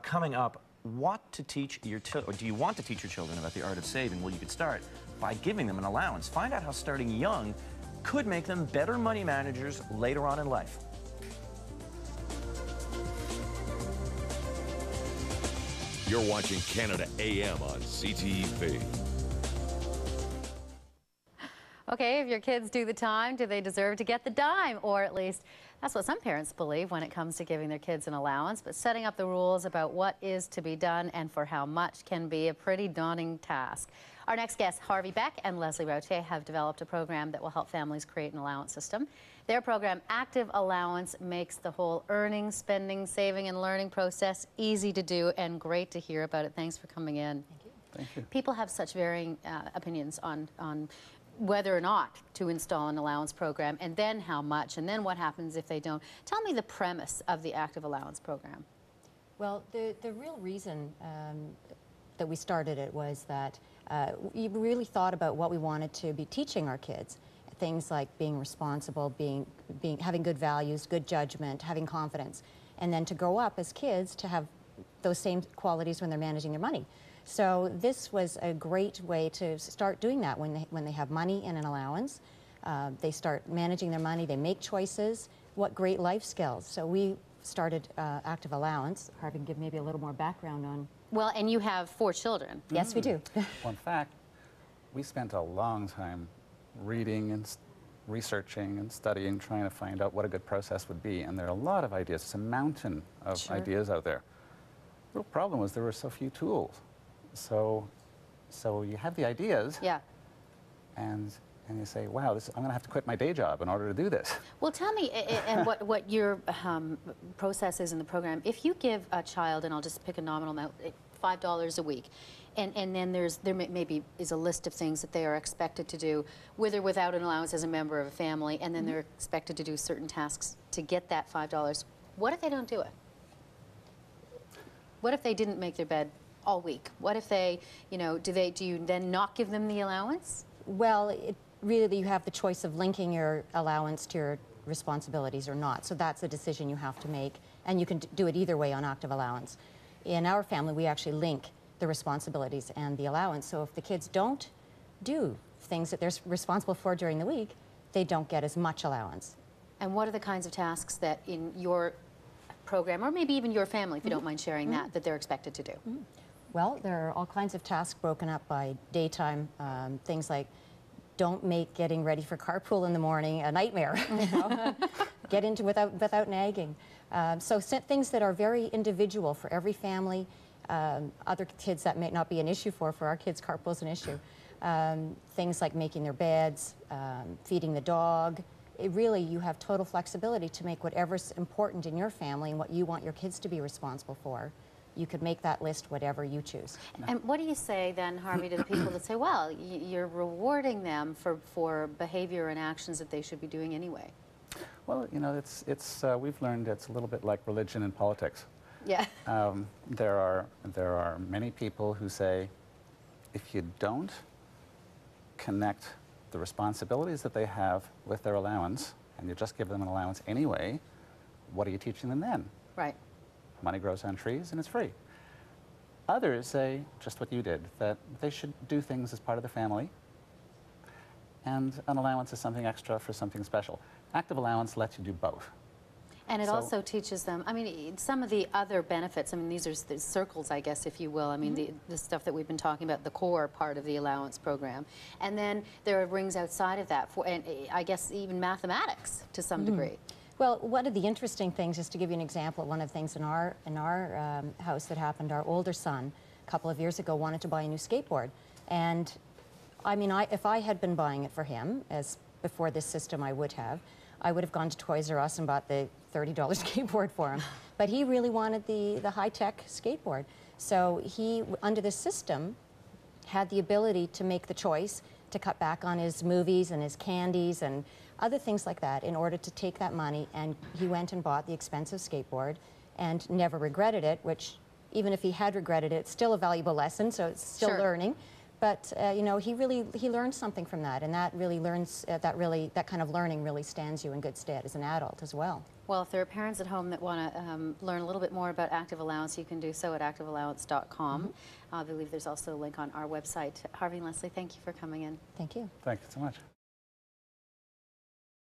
Coming up, what to teach your children, or do you want to teach your children about the art of saving? Well, you could start by giving them an allowance. Find out how starting young could make them better money managers later on in life. You're watching Canada AM on CTV. Okay, if your kids do the time, do they deserve to get the dime? Or at least that's what some parents believe when it comes to giving their kids an allowance. But setting up the rules about what is to be done and for how much can be a pretty daunting task. Our next guests, Harvey, Beck and Leslie Routhier, have developed a program that will help families create an allowance system. Their program, Active Allowance, makes the whole earning, spending, saving and learning process easy to do and great to hear about it. Thanks for coming in. Thank you. Thank you. People have such varying opinions on whether or not to install an allowance program, and then how much, and then what happens if they don't. Tell me the premise of the Active Allowance program. Well, the real reason that we started it was that we really thought about what we wanted to be teaching our kids. Things like being responsible, having good values, good judgment, having confidence, and then to grow up as kids to have those same qualities when they're managing their money. So this was a great way to start doing that when they have money in an allowance. They start managing their money, they make choices. What great life skills. So we started Active Allowance. Harvey can give maybe a little more background on. Well, and you have 4 children. Yes, we do. Well, in fact, we spent a long time reading and researching and studying, trying to find out what a good process would be. And there are a lot of ideas. It's a mountain of ideas out there. The real problem was there were so few tools. So you have the ideas, yeah, and you say, wow, I'm going to have to quit my day job in order to do this. Well, tell me and what your process is in the program. If you give a child, and I'll just pick a nominal amount, $5 a week, and then there maybe is a list of things that they are expected to do, with or without an allowance as a member of a family, and then they're expected to do certain tasks to get that $5. What if they don't do it? What if they didn't make their bed all week? What if they, you know, do you then not give them the allowance? Well, really you have the choice of linking your allowance to your responsibilities or not. So that's a decision you have to make, and you can do it either way on Active Allowance. In our family, we actually link the responsibilities and the allowance. So if the kids don't do things that they're responsible for during the week, they don't get as much allowance. And what are the kinds of tasks that in your program, or maybe even your family, if you don't mind sharing that they're expected to do? Well, there are all kinds of tasks broken up by daytime, things like don't make getting ready for carpool in the morning a nightmare. You know? Get into without nagging. So things that are very individual for every family. Other kids that may not be an issue for our kids, carpool is an issue. Things like making their beds, feeding the dog. Really, you have total flexibility to make whatever's important in your family and what you want your kids to be responsible for. You could make that list whatever you choose. And what do you say then, Harvey, to the people that say, well, you're rewarding them for behavior and actions that they should be doing anyway? Well, you know, we've learned it's a little bit like religion and politics. Yeah. There are many people who say, if you don't connect the responsibilities that they have with their allowance, and you just give them an allowance anyway, what are you teaching them then? Right. Money grows on trees and it's free. Others say just what you did, that they should do things as part of the family, and an allowance is something extra for something special. Active Allowance lets you do both. And it also teaches them, I mean, some of the other benefits, I mean, these are the circles, I guess, if you will. I mean, the stuff that we've been talking about, the core part of the allowance program. And then there are rings outside of that, and I guess even mathematics to some degree. Well, one of the interesting things, just to give you an example, one of the things in our house that happened, our older son, a couple of years ago, wanted to buy a new skateboard. And I mean, if I had been buying it for him, as before this system I would have gone to Toys R Us and bought the $30 skateboard for him. But he really wanted the high-tech skateboard. So he, under this system, had the ability to make the choice to cut back on his movies and his candies and other things like that in order to take that money, and he went and bought the expensive skateboard and never regretted it, which even if he had regretted it, it's still a valuable lesson, so it's still learning. But you know, he learned something from that, and that that kind of learning really stands you in good stead as an adult as well. Well, if there are parents at home that want to learn a little bit more about Active Allowance, you can do so at activeallowance.com. I believe there's also a link on our website. Harvey and Leslie, thank you for coming in. Thank you. Thank you so much.